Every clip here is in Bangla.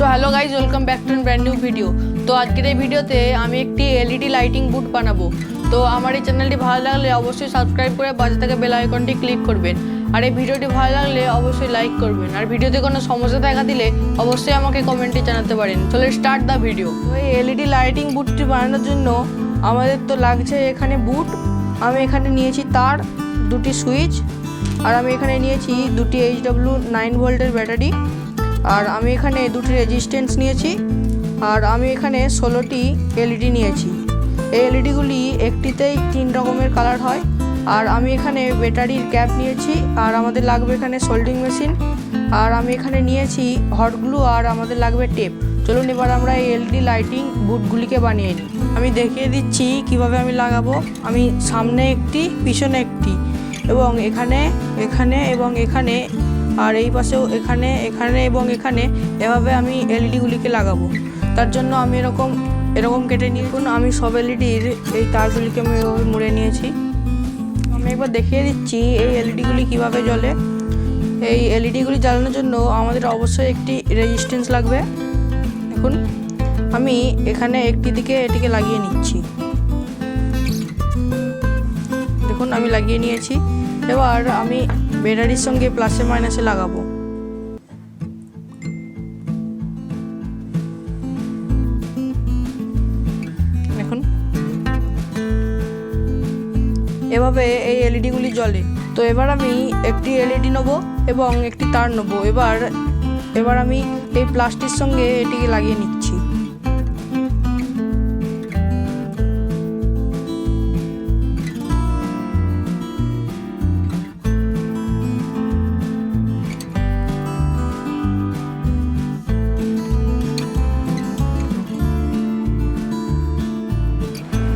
So hello guys welcome back to brand new video. तो आज के भिडियोते आमी एकटी एलईडी लाइटिंग बुट बानाबो। तो आमार चैनलटी भालो लागले अवश्य सबसक्राइब करे पाशे थाका बेल आइकनटी क्लिक करबेन और भिडियोटी भालो लागले अवश्य लाइक करबेन और भिडियोते कोनो समस्या देखा दिले अवश्य आमाके कमेंटे जानाते पारेन। चलो स्टार्ट द भिडियो। तो এই एलईडी लाइटिंग बुटटी बानाনোর জন্য আমাদের তো লাগছে এখানে বুট। আমি এখানে নিয়েছি তার, দুটি সুইচ আর আমি এখানে নিয়েছি দুটি HW9 ভোল্টের ব্যাটারি আর আমি এখানে দুটি রেজিস্ট্যান্স নিয়েছি আর আমি এখানে 16টি এলইডি নিয়েছি। এই এলইডিগুলি একটিতেই 3 রকমের কালার হয় আর আমি এখানে ব্যাটারির ক্যাপ নিয়েছি আর আমাদের লাগবে এখানে সোল্ডিং মেশিন আর আমি এখানে নিয়েছি হট গ্লু আর আমাদের লাগবে টেপ। চলুন এবার আমরা এই এলইডি লাইটিং বুটগুলিকে বানিয়ে নিই। আমি দেখিয়ে দিচ্ছি কিভাবে আমি লাগাবো। আমি সামনে একটি, পিছনে একটি এবং এখানে এখানে এবং এখানে আর এই পাশেও এখানে এখানে এবং এখানে এভাবে আমি এলইডিগুলিকে লাগাবো। তার জন্য আমি এরকম কেটে নিয়ে আমি সব এলইডির এই তারগুলিকে আমি এভাবে মুড়ে নিয়েছি। আমি একবার দেখিয়ে দিচ্ছি এই এলইডিগুলি কিভাবে জ্বলে। এই এলইডিগুলি জ্বালানোর জন্য আমাদের অবশ্যই একটি রেজিস্ট্যান্স লাগবে। দেখুন আমি এখানে একটি দিকে এটিকে লাগিয়ে নিচ্ছি। দেখুন আমি লাগিয়ে নিয়েছি। এবার আমি ব্যাটারির সঙ্গে প্লাসে মাইনাসে লাগাবো। দেখুন এভাবে এই এলইডিগুলি জ্বলে। তো এবার আমি একটি এলইডি নেব এবং একটি তার নেব। এবার আমি এই প্লাসটির সঙ্গে এটিকে লাগিয়ে নিচ্ছি।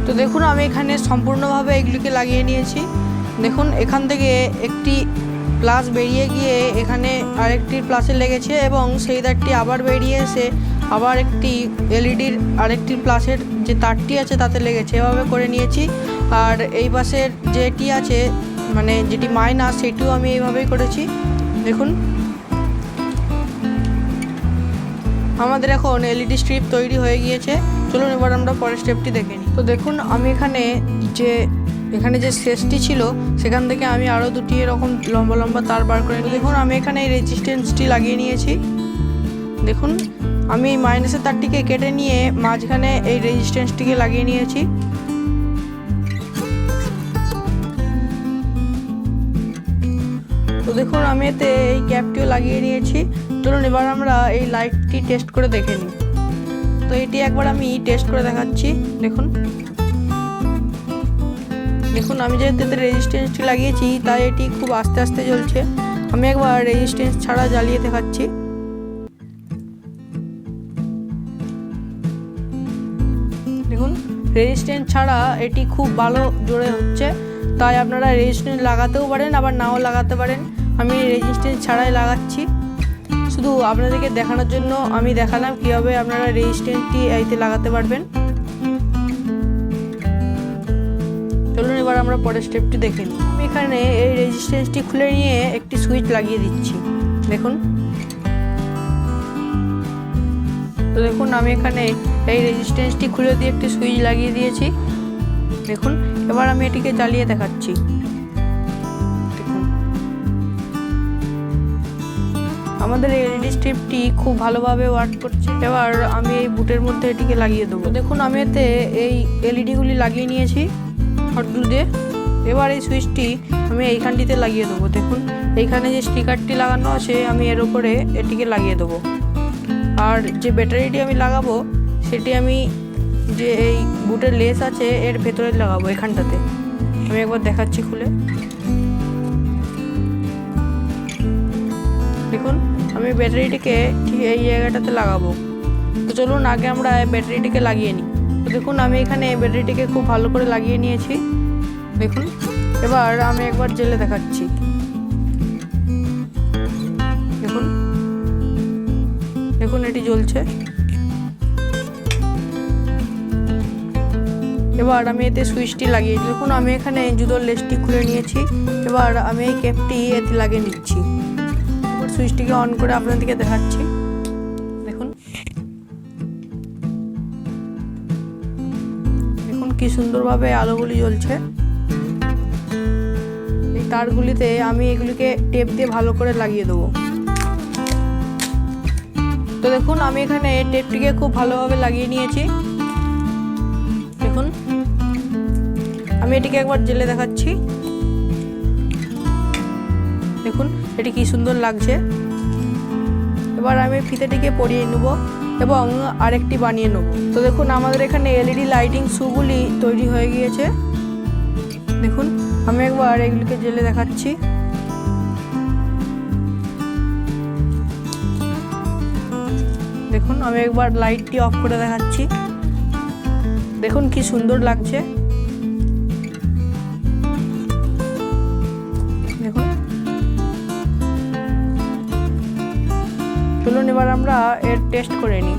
তো দেখুন আমি এখানে সম্পূর্ণভাবে এগুলিকে লাগিয়ে নিয়েছি। দেখুন এখান থেকে একটি প্লাস বেরিয়ে গিয়ে এখানে আরেকটি প্লাসে লেগেছে এবং সেই তারটি আবার বেরিয়ে এসে আবার একটি এলইডির আরেকটি প্লাসের যে তারটি আছে তাতে লেগেছে। এভাবে করে নিয়েছি আর এই পাশের যেটি আছে মানে যেটি মাইনাস সেটিও আমি এইভাবেই করেছি। দেখুন আমাদের এখন এলইডি স্ট্রিপ তৈরি হয়ে গিয়েছে। চলুন এবার আমরা পরের স্টেপটি দেখে নিই। তো দেখুন আমি এখানে যে শেষটি ছিল সেখান থেকে আমি আরও দুটি এরকম লম্বা লম্বা তার বার করে নিই। দেখুন আমি এখানে এই রেজিস্ট্যান্সটি লাগিয়ে নিয়েছি। দেখুন আমি এই মাইনাসের তারটিকে কেটে নিয়ে মাঝখানে এই রেজিস্ট্যান্সটিকে লাগিয়ে নিয়েছি। তো দেখুন আমি এতে এই ক্যাপটিও লাগিয়ে নিয়েছি। চলুন এবার আমরা এই লাইটটি টেস্ট করে দেখে নিই। তো এটি একবার আমি টেস্ট করে দেখাচ্ছি। দেখুন আমি যেহেতু এতে রেজিস্ট্যান্সটি লাগিয়েছি তাই এটি খুব আস্তে আস্তে জ্বলছে। আমি একবার রেজিস্ট্যান্স ছাড়া জ্বালিয়ে দেখাচ্ছি। দেখুন রেজিস্ট্যান্স ছাড়া এটি খুব ভালো জোরে হচ্ছে। তাই আপনারা রেজিস্ট্যান্স লাগাতেও পারেন আবার নাও লাগাতে পারেন। আমি রেজিস্ট্যান্স ছাড়াই লাগাচ্ছি, শুধু আপনাদেরকে দেখানোর জন্য আমি দেখালাম কীভাবে আপনারা রেজিস্ট্যান্সটি এইতে লাগাতে পারবেন। চলুন এবার আমরা পরের স্টেপটি দেখে নিই। আমি এখানে এই রেজিস্ট্যান্সটি খুলে নিয়ে একটি সুইচ লাগিয়ে দিচ্ছি। দেখুন তো দেখুন আমি এখানে এই রেজিস্ট্যান্সটি খুলে দিয়ে একটি সুইচ লাগিয়ে দিয়েছি। দেখুন এবার আমি এটিকে জ্বালিয়ে দেখাচ্ছি। দেখুন আমাদের এই এলইডি স্ট্রিপটি খুব ভালোভাবে ওয়ার্ক করছে। এবার আমি এই বুটের মধ্যে এটিকে লাগিয়ে দেবো। দেখুন আমি এতে এই এলইডিগুলি লাগিয়ে নিয়েছি হট গ্লু দিয়ে। এবার এই সুইচটি আমি এইখানটিতে লাগিয়ে দেবো। দেখুন এইখানে যে স্টিকারটি লাগানো আছে আমি এর উপরে এটিকে লাগিয়ে দেবো আর যে ব্যাটারিটি আমি লাগাবো সেটি আমি যে এই বুটের লেস আছে এর ভেতরে লাগাবো এখানটাতে। আমি একবার দেখাচ্ছি খুলে। দেখুন আমি ব্যাটারিটিকে ঠিক এই জায়গাটাতে লাগাবো। তো চলুন আগে আমরা ব্যাটারিটিকে লাগিয়ে নিই। তো দেখুন আমি এখানে ব্যাটারিটিকে খুব ভালো করে লাগিয়ে নিয়েছি। দেখুন এবার আমি একবার জ্বেলে দেখাচ্ছি। দেখুন দেখুন এটি জ্বলছে। এবার আমি এতে সুইচটি লাগিয়ে দেখুন আমি এখানে জুতোর লেসটি খুলে নিয়েছি। এবার আমি এই ক্যাপটি এতে লাগিয়ে নিচ্ছি। সুইচটিকে অন করে আপনাদেরকে দেখাচ্ছি। দেখুন কি সুন্দরভাবে আলোগুলি জ্বলছে। এই তারগুলিতে আমি এগুলিকে টেপ দিয়ে ভালো করে লাগিয়ে দেবো। তো দেখুন আমি এখানে টেপটিকে খুব ভালোভাবে লাগিয়ে নিয়েছি। দেখুন আমি এটিকে একবার জেলে দেখাচ্ছি। দেখুন এটি কি সুন্দর লাগছে। এবার আমি ফিতেটিকে পরিয়ে নেব এবং আরেকটি বানিয়ে নেব। তো দেখুন আমাদের এখানে এলইডি লাইটিং শুগুলি তৈরি হয়ে গিয়েছে। দেখুন আমি একবার এগুলিকে জেলে দেখাচ্ছি। দেখুন আমি একবার লাইটটি অফ করে দেখাচ্ছি। দেখুন কি সুন্দর লাগছে। দেখুন চলুন এবার আমরা এর টেস্ট করে নিই।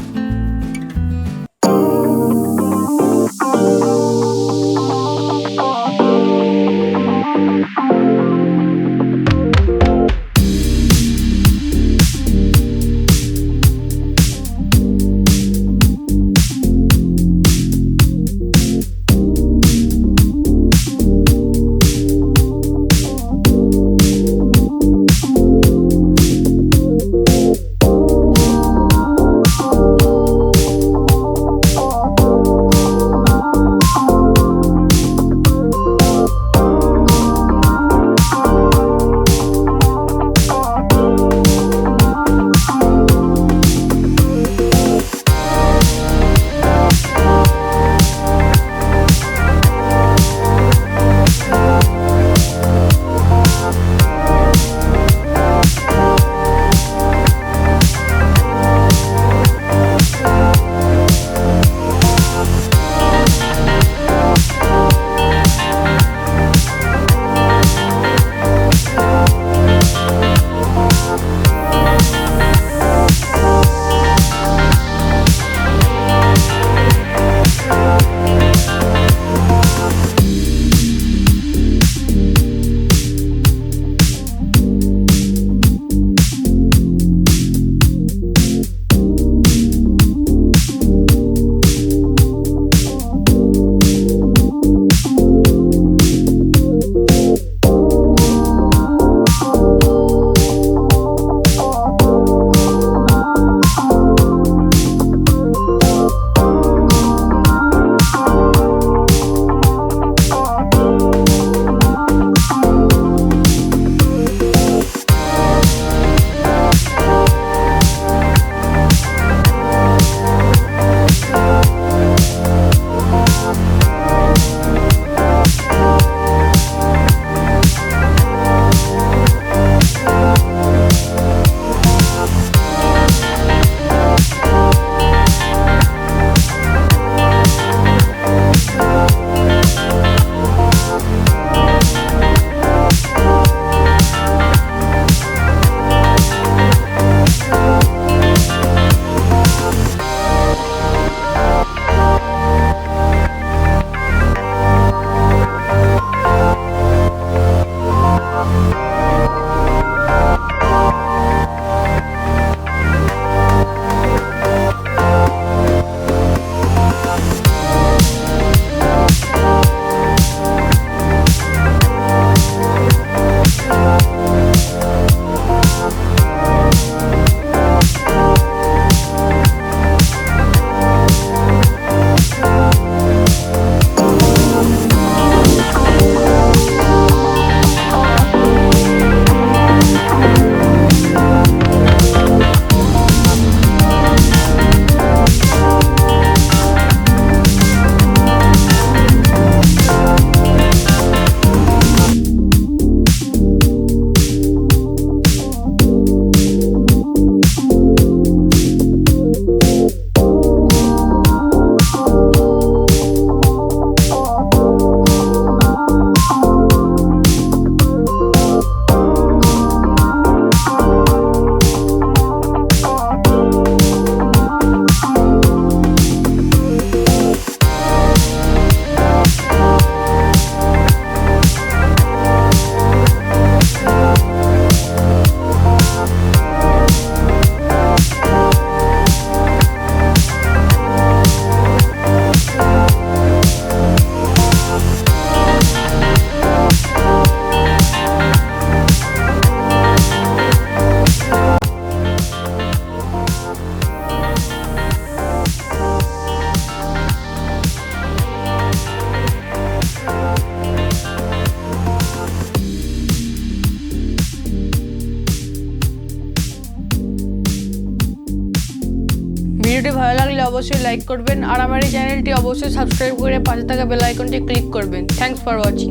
ভালো লাগলে অবশ্যই লাইক করবেন আর আমার এই চ্যানেলটি অবশ্যই সাবস্ক্রাইব করে পাশে থাকা বেল আইকনটি ক্লিক করবেন। Thanks for watching.